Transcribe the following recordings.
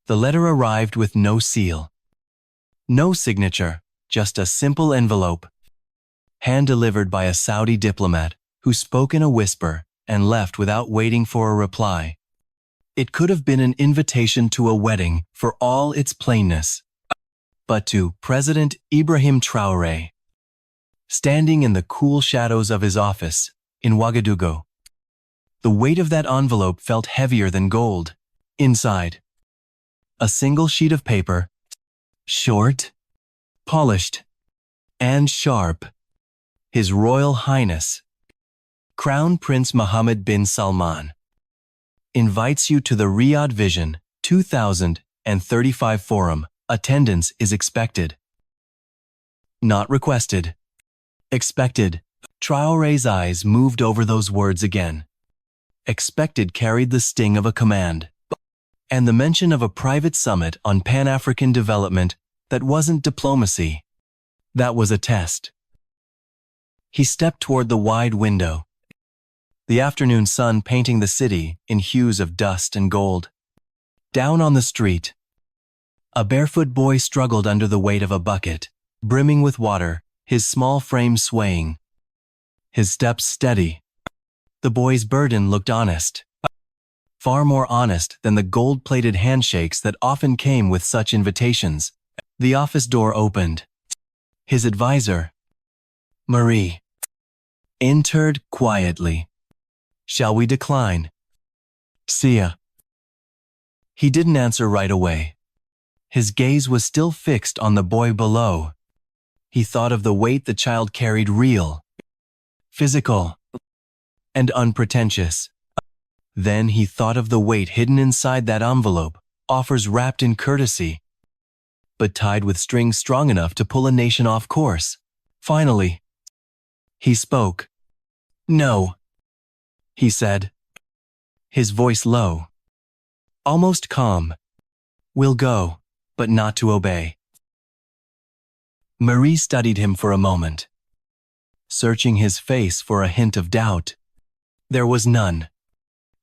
The letter arrived with no seal. No signature, just a simple envelope, hand-delivered by a Saudi diplomat who spoke in a whisper and left without waiting for a reply. It could have been an invitation to a wedding for all its plainness, but to President Ibrahim Traoré, standing in the cool shadows of his office in Ouagadougou. The weight of that envelope felt heavier than gold. Inside, a single sheet of paper, short, polished, and sharp. His Royal Highness, Crown Prince Mohammed bin Salman, invites you to the Riyadh Vision 2035 Forum. Attendance is expected. Not requested. Expected. Traoré's eyes moved over those words again. Expected carried the sting of a command, and the mention of a private summit on Pan-African development that wasn't diplomacy. That was a test. He stepped toward the wide window, the afternoon sun painting the city in hues of dust and gold. Down on the street, a barefoot boy struggled under the weight of a bucket, brimming with water, his small frame swaying, his steps steady. The boy's burden looked honest, far more honest than the gold-plated handshakes that often came with such invitations. The office door opened. His advisor, Marie, entered quietly. "Shall we decline?" "See ya." He didn't answer right away. His gaze was still fixed on the boy below. He thought of the weight the child carried, real, physical, and unpretentious. Then he thought of the weight hidden inside that envelope, offers wrapped in courtesy, but tied with strings strong enough to pull a nation off course. Finally, he spoke. "No," he said, his voice low, almost calm. "We'll go, but not to obey." Marie studied him for a moment, searching his face for a hint of doubt. There was none.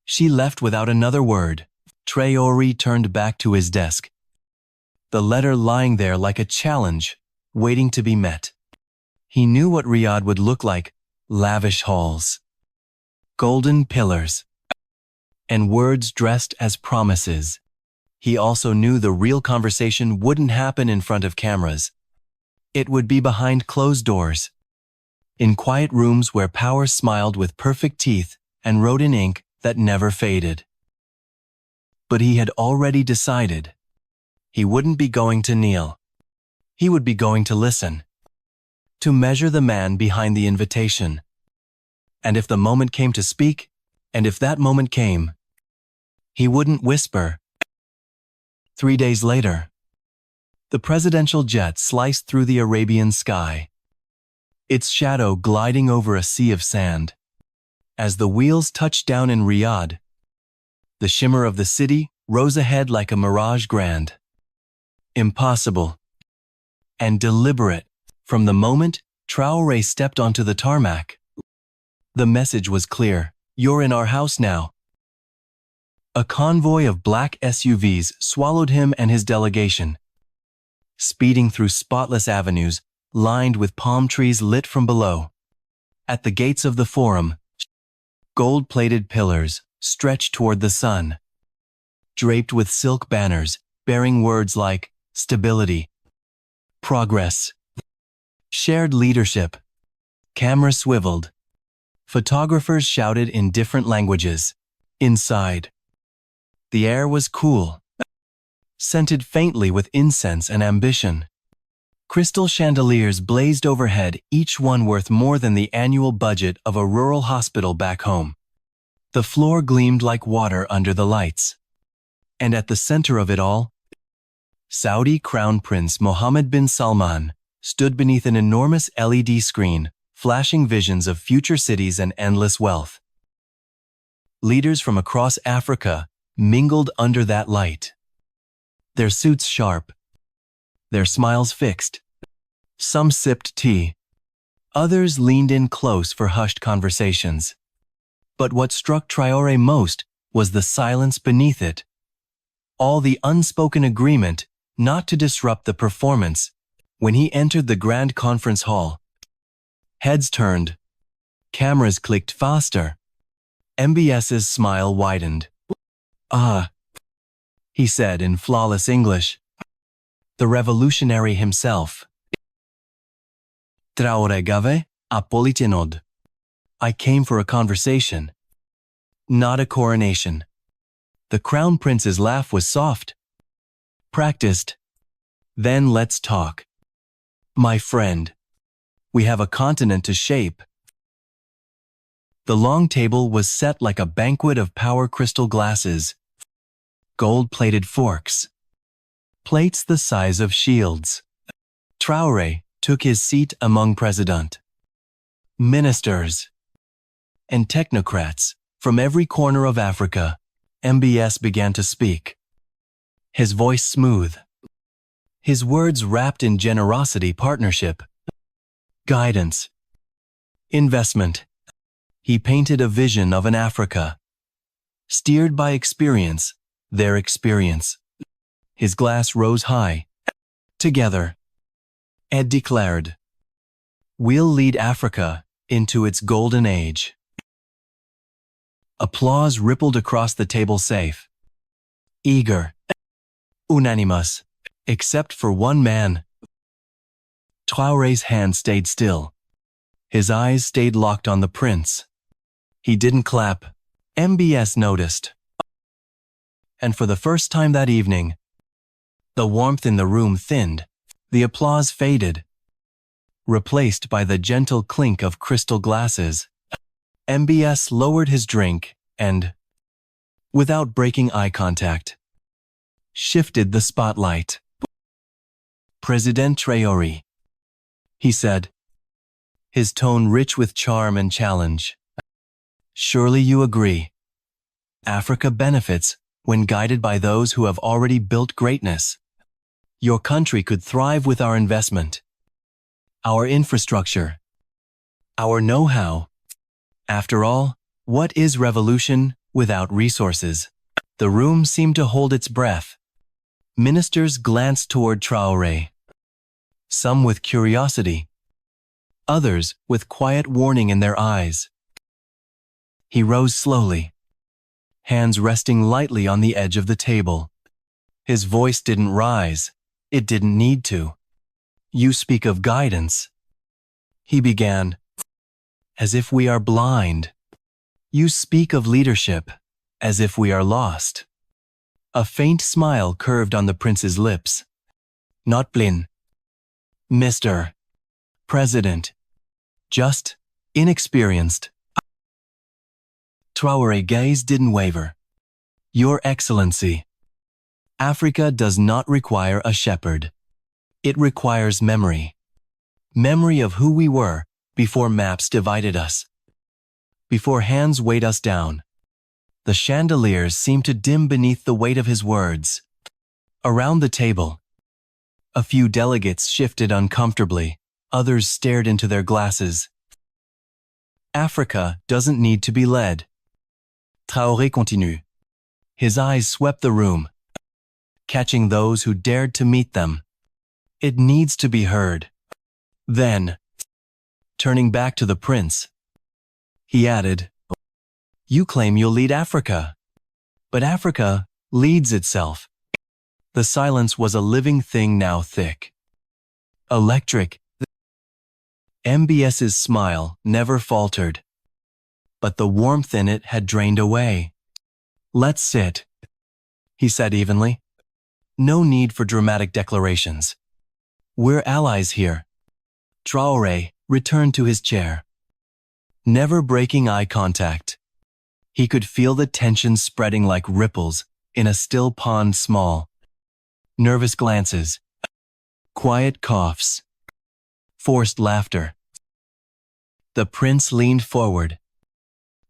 She left without another word. Traoré turned back to his desk, the letter lying there like a challenge, waiting to be met. He knew what Riyadh would look like: lavish halls, golden pillars, and words dressed as promises. He also knew the real conversation wouldn't happen in front of cameras. It would be behind closed doors, in quiet rooms where power smiled with perfect teeth and wrote in ink that never faded. But he had already decided. He wouldn't be going to kneel. He would be going to listen, to measure the man behind the invitation. And if the moment came to speak, and if that moment came, he wouldn't whisper. 3 days later, the presidential jet sliced through the Arabian sky, its shadow gliding over a sea of sand. As the wheels touched down in Riyadh, the shimmer of the city rose ahead like a mirage, grand, impossible, and deliberate. From the moment Traoré stepped onto the tarmac, the message was clear: "You're in our house now." A convoy of black SUVs swallowed him and his delegation, speeding through spotless avenues lined with palm trees lit from below. At the gates of the forum, gold-plated pillars stretched toward the sun, draped with silk banners bearing words like stability, progress, shared leadership. Cameras swiveled. Photographers shouted in different languages. Inside, the air was cool, scented faintly with incense and ambition. Crystal chandeliers blazed overhead, each one worth more than the annual budget of a rural hospital back home. The floor gleamed like water under the lights. And at the center of it all, Saudi Crown Prince Mohammed bin Salman stood beneath an enormous LED screen, flashing visions of future cities and endless wealth. Leaders from across Africa mingled under that light, their suits sharp, their smiles fixed. Some sipped tea, others leaned in close for hushed conversations. But what struck Traoré most was the silence beneath it. all the unspoken agreement not to disrupt the performance. When he entered the grand conference hall, heads turned, cameras clicked faster. MBS's smile widened. "Ah," he said in flawless English. "The revolutionary himself. Traoré gave a politinod. I came for a conversation, not a coronation." The crown prince's laugh was soft, practiced. "Then let's talk. My friend, we have a continent to shape." The long table was set like a banquet of power crystal glasses, gold-plated forks, plates the size of shields. Traoré took his seat among president, ministers, and technocrats from every corner of Africa. MBS began to speak, his voice smooth, his words wrapped in generosity, partnership, guidance, investment. He painted a vision of an Africa, steered by experience, their experience. His glass rose high. "Together," Ed declared, "we'll lead Africa into its golden age." Applause rippled across the table, safe, eager, unanimous, except for one man. Traoré's hand stayed still. His eyes stayed locked on the prince. He didn't clap. MBS noticed. And for the first time that evening, the warmth in the room thinned. The applause faded, replaced by the gentle clink of crystal glasses. MBS lowered his drink and, without breaking eye contact, shifted the spotlight. "President Traoré," he said, his tone rich with charm and challenge. "Surely you agree. Africa benefits when guided by those who have already built greatness. Your country could thrive with our investment, our infrastructure, our know-how. After all, what is revolution without resources?" The room seemed to hold its breath. Ministers glanced toward Traoré, some with curiosity, others with quiet warning in their eyes. He rose slowly, hands resting lightly on the edge of the table. His voice didn't rise. It didn't need to. "You speak of guidance," he began, "as if we are blind. You speak of leadership, as if we are lost." A faint smile curved on the prince's lips. "Not blind, Mr. President. Just inexperienced." Traoré's gaze didn't waver. "Your Excellency, Africa does not require a shepherd. It requires memory. Memory of who we were before maps divided us, before hands weighed us down." The chandeliers seemed to dim beneath the weight of his words. Around the table, a few delegates shifted uncomfortably. Others stared into their glasses. "Africa doesn't need to be led," Traoré continued. His eyes swept the room, catching those who dared to meet them. "It needs to be heard." Then, turning back to the prince, he added, "You claim you'll lead Africa, but Africa leads itself." The silence was a living thing now, thick, electric. MBS's smile never faltered, but the warmth in it had drained away. "Let's sit," he said evenly. "No need for dramatic declarations. We're allies here." Traoré returned to his chair, never breaking eye contact. He could feel the tension spreading like ripples in a still pond. Small, nervous glances, quiet coughs, forced laughter. The prince leaned forward,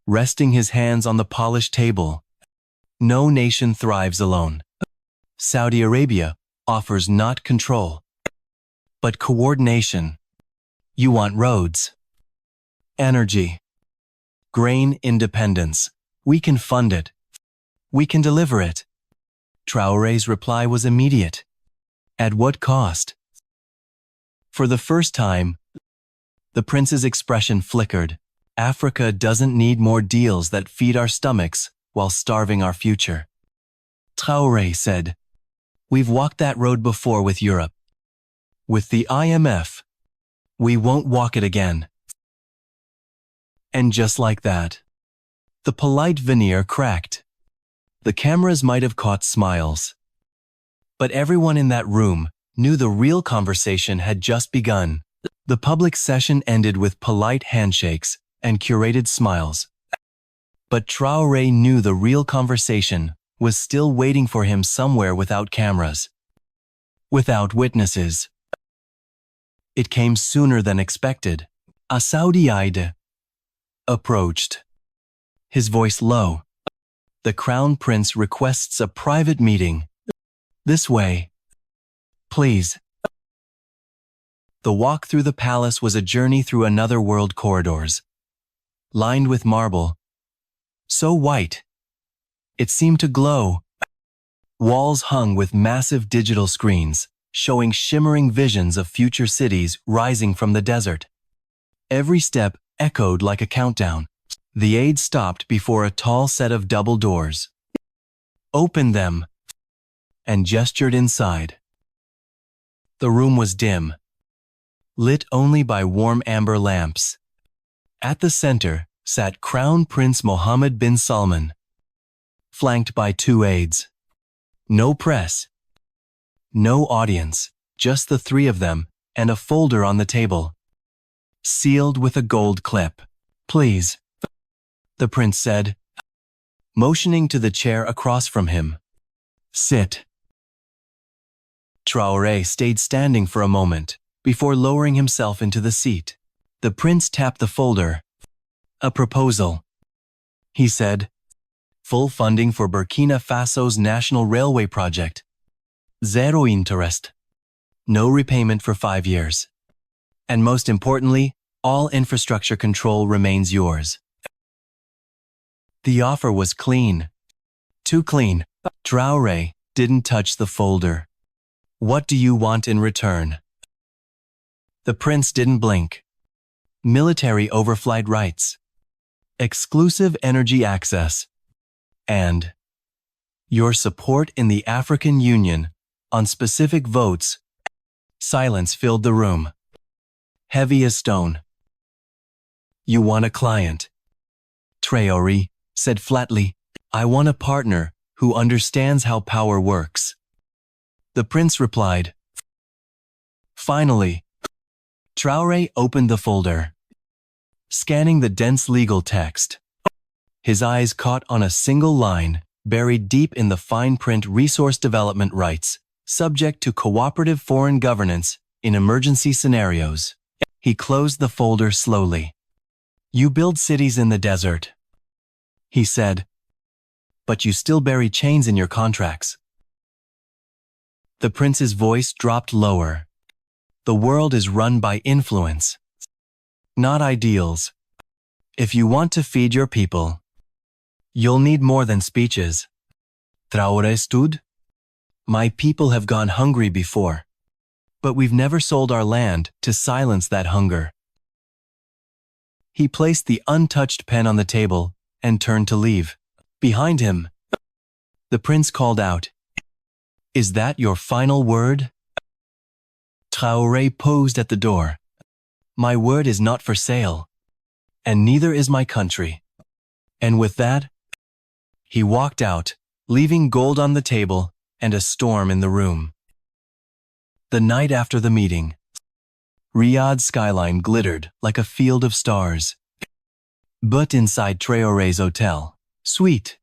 resting his hands on the polished table. "No nation thrives alone. Saudi Arabia offers not control, but coordination. You want roads, energy, grain independence. We can fund it. We can deliver it. Traoré's reply was immediate. At what cost? For the first time, the prince's expression flickered. Africa doesn't need more deals that feed our stomachs while starving our future. Traoré said, "We've walked that road before with Europe. With the IMF, we won't walk it again." And just like that, the polite veneer cracked. The cameras might have caught smiles, but everyone in that room knew the real conversation had just begun. The public session ended with polite handshakes and curated smiles. But Traoré knew the real conversation was still waiting for him somewhere without cameras, without witnesses. It came sooner than expected. A Saudi approached, his voice low. "The Crown Prince requests a private meeting. This way. Please." The walk through the palace was a journey through another world corridors, lined with marble, so white, it seemed to glow. Walls hung with massive digital screens, showing shimmering visions of future cities rising from the desert. Every step echoed like a countdown. The aide stopped before a tall set of double doors, opened them, and gestured inside. The room was dim, lit only by warm amber lamps. At the center sat Crown Prince Mohammed bin Salman, flanked by two aides. No press, no audience, just the three of them and a folder on the table, sealed with a gold clip. "Please," the prince said, motioning to the chair across from him. "Sit." Traoré stayed standing for a moment before lowering himself into the seat. The prince tapped the folder. "A proposal," he said. "Full funding for Burkina Faso's national railway project. Zero interest. No repayment for 5 years. And most importantly, all infrastructure control remains yours." The offer was clean. Too clean. Traoré didn't touch the folder. "What do you want in return?" The prince didn't blink. Military overflight rights, exclusive energy access, and your support in the African Union on specific votes. Silence filled the room, heavy as stone. "You want a client," Traoré said flatly. "I want a partner who understands how power works." The prince replied. Finally, Traoré opened the folder, scanning the dense legal text. His eyes caught on a single line, buried deep in the fine print: resource development rights, subject to cooperative foreign governance in emergency scenarios. He closed the folder slowly. "You build cities in the desert," he said, "but you still bury chains in your contracts." The prince's voice dropped lower. "The world is run by influence, not ideals. If you want to feed your people, you'll need more than speeches." Traoré stood. "My people have gone hungry before, but we've never sold our land to silence that hunger." He placed the untouched pen on the table and turned to leave. Behind him, the prince called out, "Is that your final word?" Traoré posed at the door. "My word is not for sale, and neither is my country." And with that, he walked out, leaving gold on the table and a storm in the room. The night after the meeting, Riyadh's skyline glittered like a field of stars. But inside Traoré's hotel suite,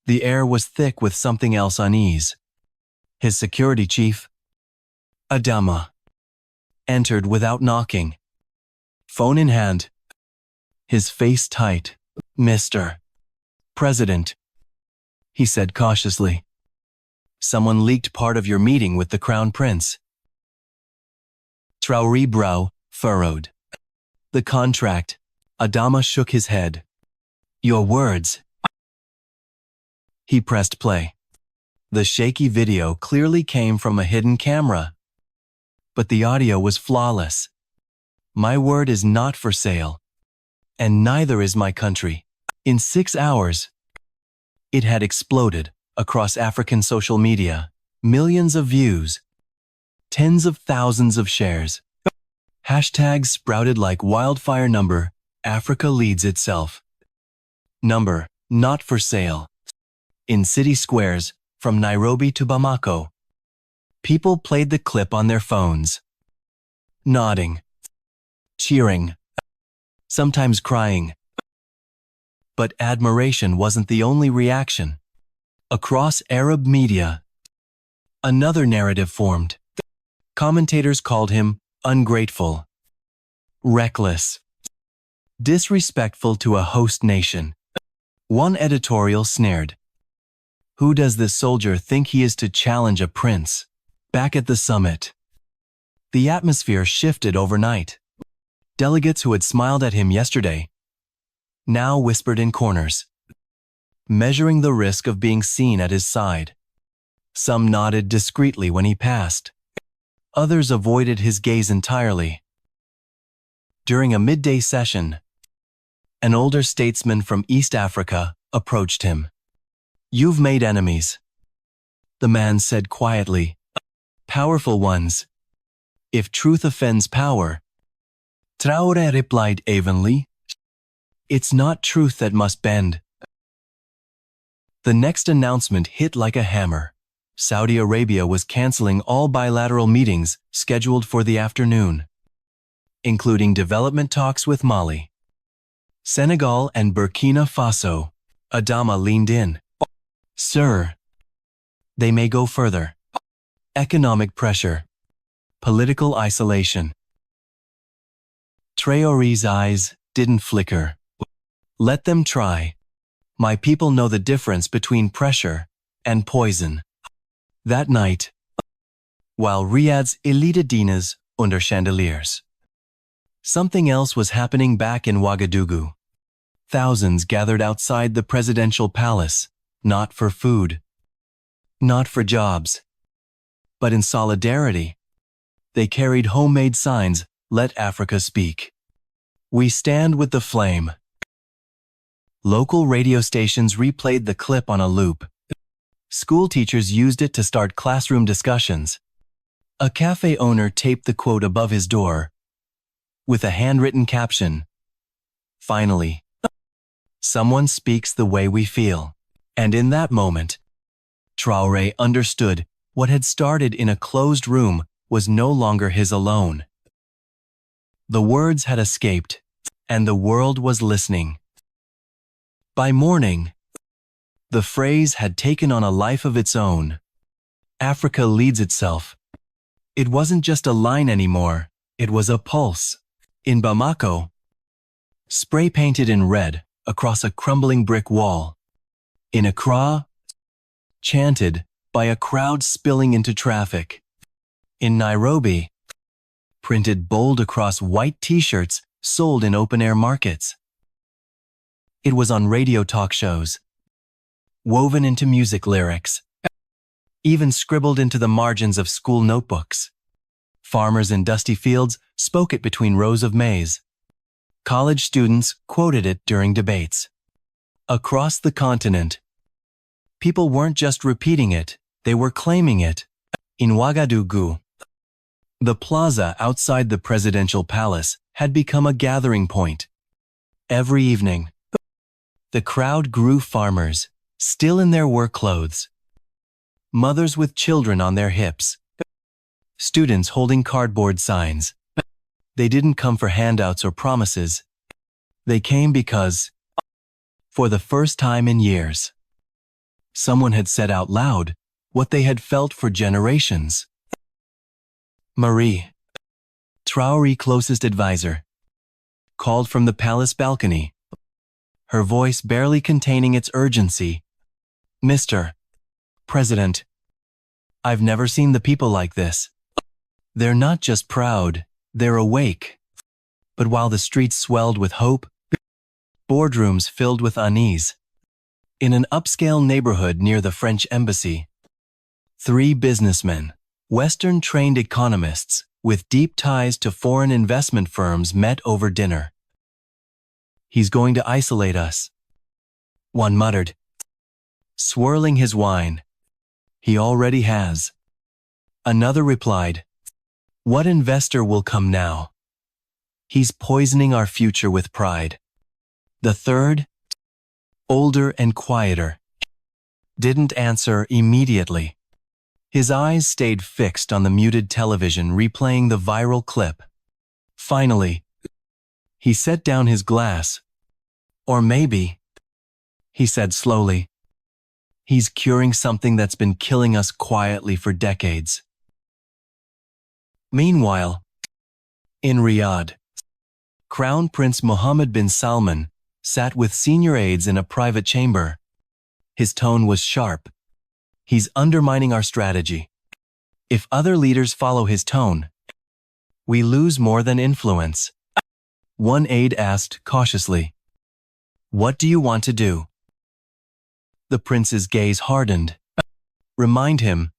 the air was thick with something else: unease. His security chief, Adama, entered without knocking, phone in hand, his face tight. "Mr. President," he said cautiously, "someone leaked part of your meeting with the Crown Prince." Traoré's brow furrowed. "The contract." Adama shook his head. "Your words." He pressed play. The shaky video clearly came from a hidden camera, but the audio was flawless. My word is not for sale, and neither is my country. In 6 hours, it had exploded across African social media. Millions of views, tens of thousands of shares. Hashtags sprouted like wildfire. Number, Africa leads itself. Number, not for sale. In city squares, from Nairobi to Bamako, people played the clip on their phones, nodding, cheering, sometimes crying. But admiration wasn't the only reaction. Across Arab media, another narrative formed. Commentators called him ungrateful, reckless, disrespectful to a host nation. One editorial snared, "Who does this soldier think he is to challenge a prince?" Back at the summit, the atmosphere shifted overnight. Delegates who had smiled at him yesterday now whispered in corners, measuring the risk of being seen at his side. Some nodded discreetly when he passed. Others avoided his gaze entirely. During a midday session, an older statesman from East Africa approached him. "You've made enemies," the man said quietly. "Powerful ones. If truth offends power." Traoré replied evenly, "It's not truth that must bend." The next announcement hit like a hammer. Saudi Arabia was canceling all bilateral meetings scheduled for the afternoon, including development talks with Mali, Senegal, and Burkina Faso. Adama leaned in. "Sir, they may go further. Economic pressure, political isolation." Traoré's eyes didn't flicker. "Let them try. My people know the difference between pressure and poison." That night, while Riyadh's elite dinners under chandeliers, something else was happening back in Ouagadougou. Thousands gathered outside the presidential palace, not for food, not for jobs, but in solidarity. They carried homemade signs, "Let Africa speak. We stand with the flame." Local radio stations replayed the clip on a loop. School teachers used it to start classroom discussions. A cafe owner taped the quote above his door with a handwritten caption, "Finally, someone speaks the way we feel." And in that moment, Traoré understood what had started in a closed room was no longer his alone. The words had escaped, and the world was listening. By morning, the phrase had taken on a life of its own. Africa leads itself. It wasn't just a line anymore, it was a pulse. In Bamako, spray painted in red across a crumbling brick wall. In Accra, chanted by a crowd spilling into traffic. In Nairobi, printed bold across white t-shirts sold in open-air markets. It was on radio talk shows, woven into music lyrics, even scribbled into the margins of school notebooks. Farmers in dusty fields spoke it between rows of maize. College students quoted it during debates. Across the continent, people weren't just repeating it, they were claiming it. In Ouagadougou, the plaza outside the presidential palace had become a gathering point. Every evening, the crowd grew. Farmers, still in their work clothes, mothers with children on their hips, students holding cardboard signs. They didn't come for handouts or promises. They came because, for the first time in years, someone had said out loud what they had felt for generations. Marie, Traoré's closest advisor, called from the palace balcony, her voice barely containing its urgency. "Mr. President, I've never seen the people like this. They're not just proud, they're awake." But while the streets swelled with hope, boardrooms filled with unease. In an upscale neighborhood near the French embassy, 3 businessmen, Western-trained economists with deep ties to foreign investment firms met over dinner. "He's going to isolate us," one muttered, swirling his wine. "He already has." Another replied, "What investor will come now? He's poisoning our future with pride." The third, older and quieter, didn't answer immediately. His eyes stayed fixed on the muted television replaying the viral clip. Finally, he set down his glass. "Or maybe," he said slowly, "he's curing something that's been killing us quietly for decades." Meanwhile, in Riyadh, Crown Prince Mohammed bin Salman sat with senior aides in a private chamber. His tone was sharp. "He's undermining our strategy. If other leaders follow his tone, we lose more than influence." One aide asked cautiously, "What do you want to do?" The prince's gaze hardened. "Remind him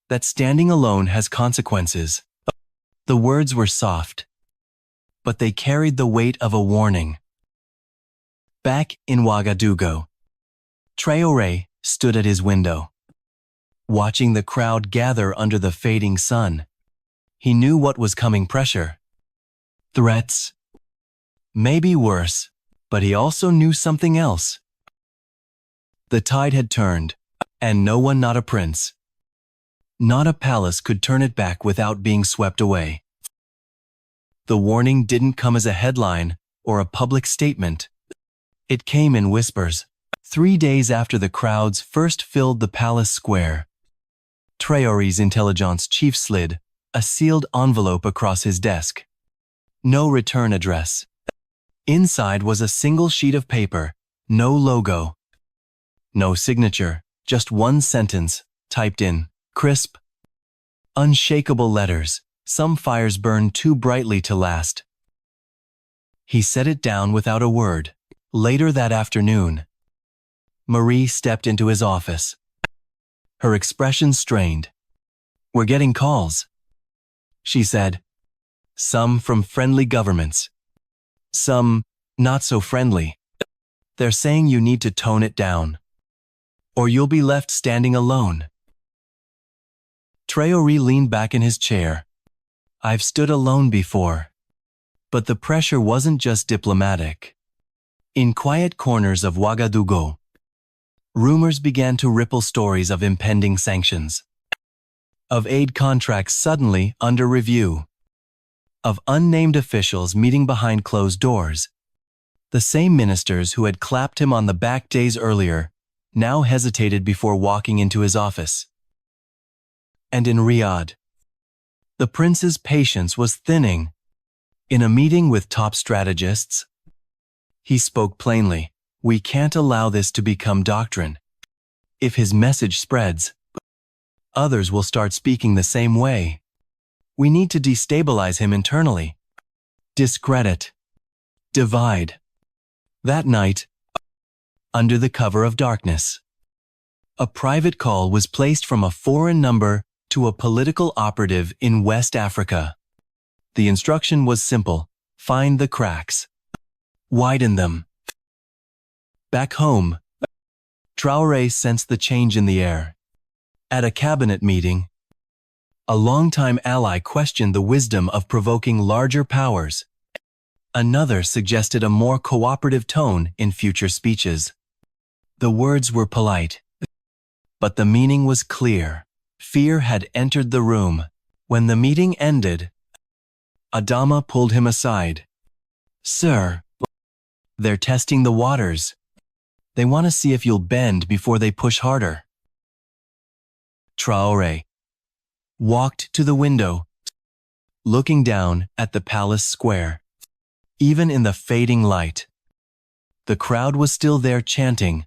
that standing alone has consequences." The words were soft, but they carried the weight of a warning. Back in Ouagadougou, Traoré stood at his window, watching the crowd gather under the fading sun. He knew what was coming: pressure, threats, maybe worse, but he also knew something else. The tide had turned, and no one, not a prince, not a palace, could turn it back without being swept away. The warning didn't come as a headline or a public statement. It came in whispers. 3 days after the crowds first filled the palace square, Traoré's intelligence chief slid a sealed envelope across his desk. No return address. Inside was a single sheet of paper, no logo, no signature, just one sentence, typed in crisp, unshakable letters. Some fires burn too brightly to last. He set it down without a word. Later that afternoon, Marie stepped into his office, her expression strained. "We're getting calls," she said. "Some from friendly governments, some not so friendly. They're saying you need to tone it down, or you'll be left standing alone." Traoré leaned back in his chair. "I've stood alone before." But the pressure wasn't just diplomatic. In quiet corners of Ouagadougou, rumors began to ripple: stories of impending sanctions, of aid contracts suddenly under review, of unnamed officials meeting behind closed doors. The same ministers who had clapped him on the back days earlier now hesitated before walking into his office. And in Riyadh, the prince's patience was thinning. In a meeting with top strategists, he spoke plainly: "We can't allow this to become doctrine. If his message spreads, others will start speaking the same way. We need to destabilize him internally, discredit, divide." That night, under the cover of darkness, a private call was placed from a foreign number to a political operative in West Africa. The instruction was simple: find the cracks, widen them. Back home, Traoré sensed the change in the air. At a cabinet meeting, a longtime ally questioned the wisdom of provoking larger powers. Another suggested a more cooperative tone in future speeches. The words were polite, but the meaning was clear. Fear had entered the room. When the meeting ended, Adama pulled him aside. "Sir, they're testing the waters. They want to see if you'll bend before they push harder." Traoré walked to the window, looking down at the palace square. Even in the fading light, the crowd was still there, chanting,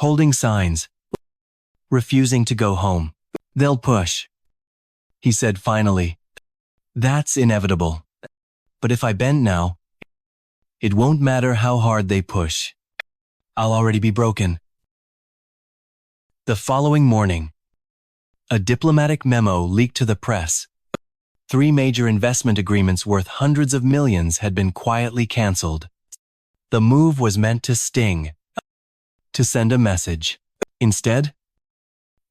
holding signs, refusing to go home. "They'll push," he said finally. "That's inevitable. But if I bend now, it won't matter how hard they push. I'll already be broken." The following morning, A diplomatic memo leaked to the press. 3 major investment agreements worth hundreds of millions had been quietly cancelled. The move was meant to sting, to send a message. Instead,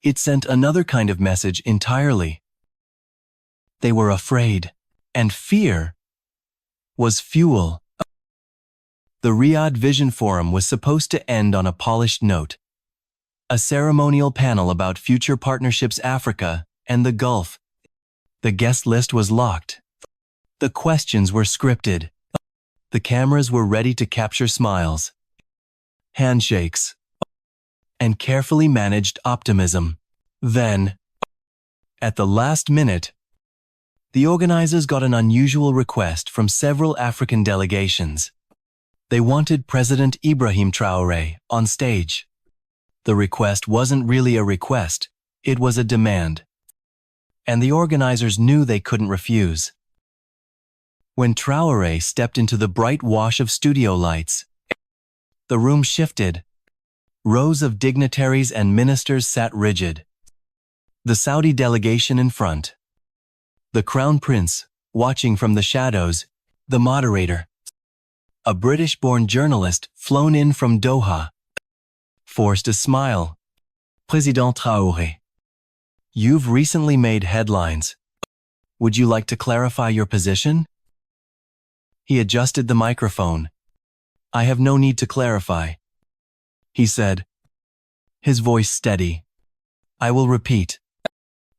it sent another kind of message entirely. They were afraid, and fear was fuel. The Riyadh Vision Forum was supposed to end on a polished note. A ceremonial panel about future partnerships Africa and the Gulf. The guest list was locked. The questions were scripted. The cameras were ready to capture smiles, handshakes, and carefully managed optimism. Then, at the last minute, the organizers got an unusual request from several African delegations. They wanted President Ibrahim Traoré on stage. The request wasn't really a request, it was a demand. And the organizers knew they couldn't refuse. When Traoré stepped into the bright wash of studio lights, the room shifted. Rows of dignitaries and ministers sat rigid. The Saudi delegation in front. The Crown Prince, watching from the shadows, the moderator. A British-born journalist flown in from Doha. Forced a smile. Président Traoré. You've recently made headlines. Would you like to clarify your position? He adjusted the microphone. I have no need to clarify, he said, his voice steady. I will repeat.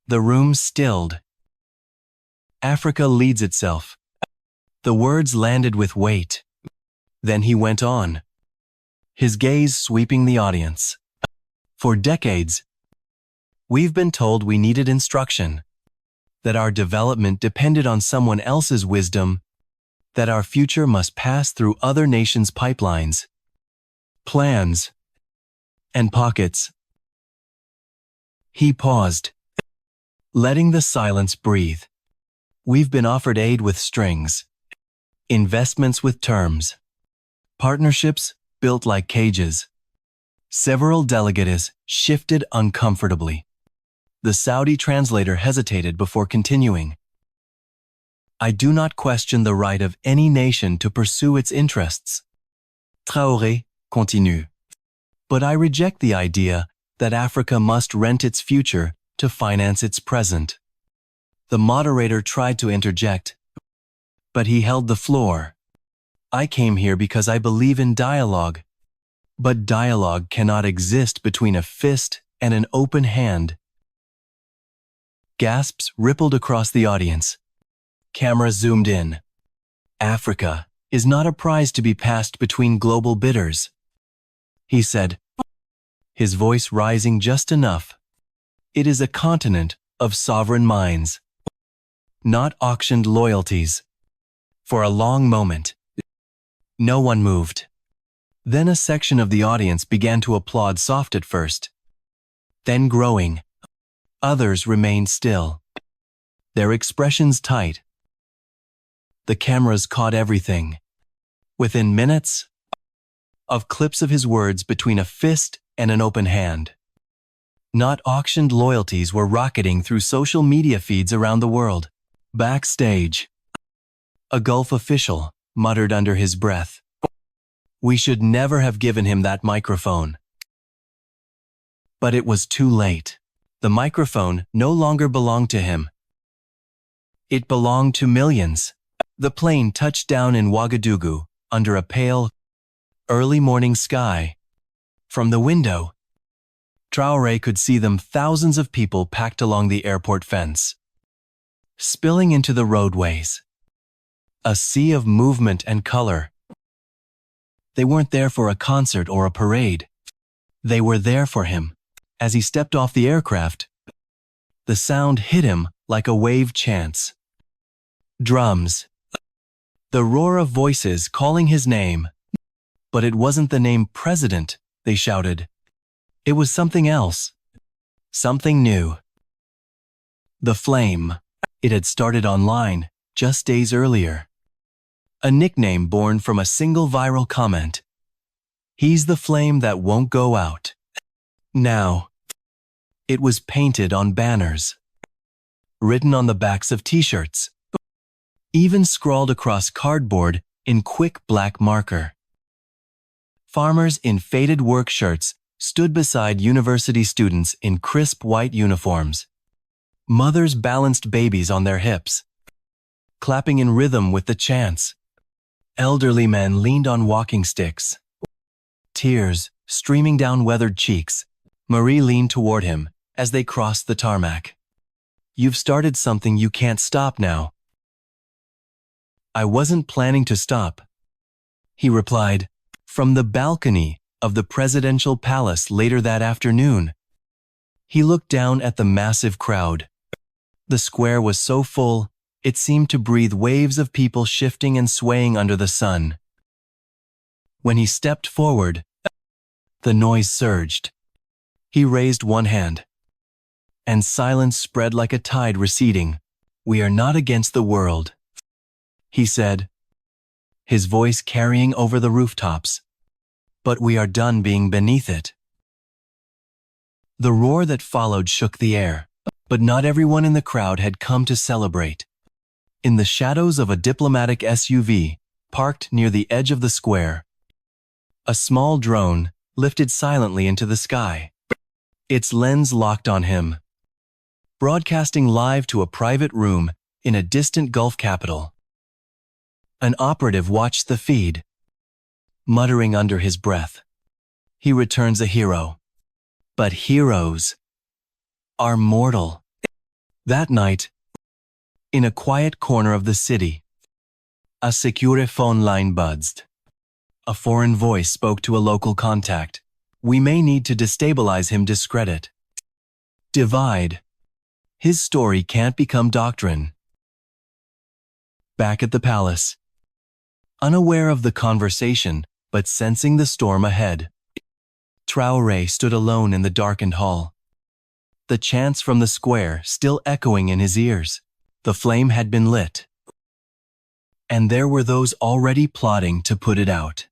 The room stilled. Africa leads itself. The words landed with weight. Then he went on, his gaze sweeping the audience. For decades, we've been told we needed instruction, that our development depended on someone else's wisdom, that our future must pass through other nations' pipelines, plans, and pockets. He paused, letting the silence breathe. We've been offered aid with strings, investments with terms, partnerships built like cages. Several delegates shifted uncomfortably. The Saudi translator hesitated before continuing. I do not question the right of any nation to pursue its interests. Traoré continue. But I reject the idea that Africa must rent its future to finance its present. The moderator tried to interject, but he held the floor. I came here because I believe in dialogue. But dialogue cannot exist between a fist and an open hand. Gasps rippled across the audience. Camera zoomed in. Africa is not a prize to be passed between global bidders, he said, his voice rising just enough. It is a continent of sovereign minds, not auctioned loyalties. For a long moment, no one moved. Then a section of the audience began to applaud, soft at first, then growing. Others remained still, their expressions tight. The cameras caught everything. Within minutes, of clips of his words between a fist and an open hand. Not auctioned loyalties were rocketing through social media feeds around the world. Backstage, a Gulf official muttered under his breath. We should never have given him that microphone. But it was too late. The microphone no longer belonged to him. It belonged to millions. The plane touched down in Ouagadougou under a pale, early morning sky. From the window, Traoré could see them, thousands of people packed along the airport fence, spilling into the roadways. A sea of movement and color. They weren't there for a concert or a parade. They were there for him. As he stepped off the aircraft, the sound hit him like a wave chants. Drums. The roar of voices calling his name. But it wasn't the name President, they shouted. It was something else. Something new. The Flame. It had started online just days earlier. A nickname born from a single viral comment. He's the flame that won't go out. Now, It was painted on banners, written on the backs of t-shirts, even scrawled across cardboard in quick black marker. Farmers in faded work shirts stood beside university students in crisp white uniforms. Mothers balanced babies on their hips, clapping in rhythm with the chants. Elderly men leaned on walking sticks, tears streaming down weathered cheeks. Marie leaned toward him as they crossed the tarmac. "You've started something you can't stop now." "I wasn't planning to stop," he replied. From the balcony of the presidential palace later that afternoon, he looked down at the massive crowd. The square was so full, it seemed to breathe waves of people shifting and swaying under the sun. When he stepped forward, the noise surged. He raised one hand, and silence spread like a tide receding. "We are not against the world," he said, his voice carrying over the rooftops, "but we are done being beneath it." The roar that followed shook the air, but not everyone in the crowd had come to celebrate. In the shadows of a diplomatic SUV, parked near the edge of the square, a small drone lifted silently into the sky, its lens locked on him, broadcasting live to a private room in a distant Gulf capital. An operative watched the feed, muttering under his breath, "He returns a hero." But heroes are mortal. That night, in a quiet corner of the city, a secure phone line buzzed. A foreign voice spoke to a local contact. "We may need to destabilize him, discredit, divide. His story can't become doctrine." Back at the palace, unaware of the conversation but sensing the storm ahead, Traoré stood alone in the darkened hall, the chants from the square still echoing in his ears. The flame had been lit, and there were those already plotting to put it out.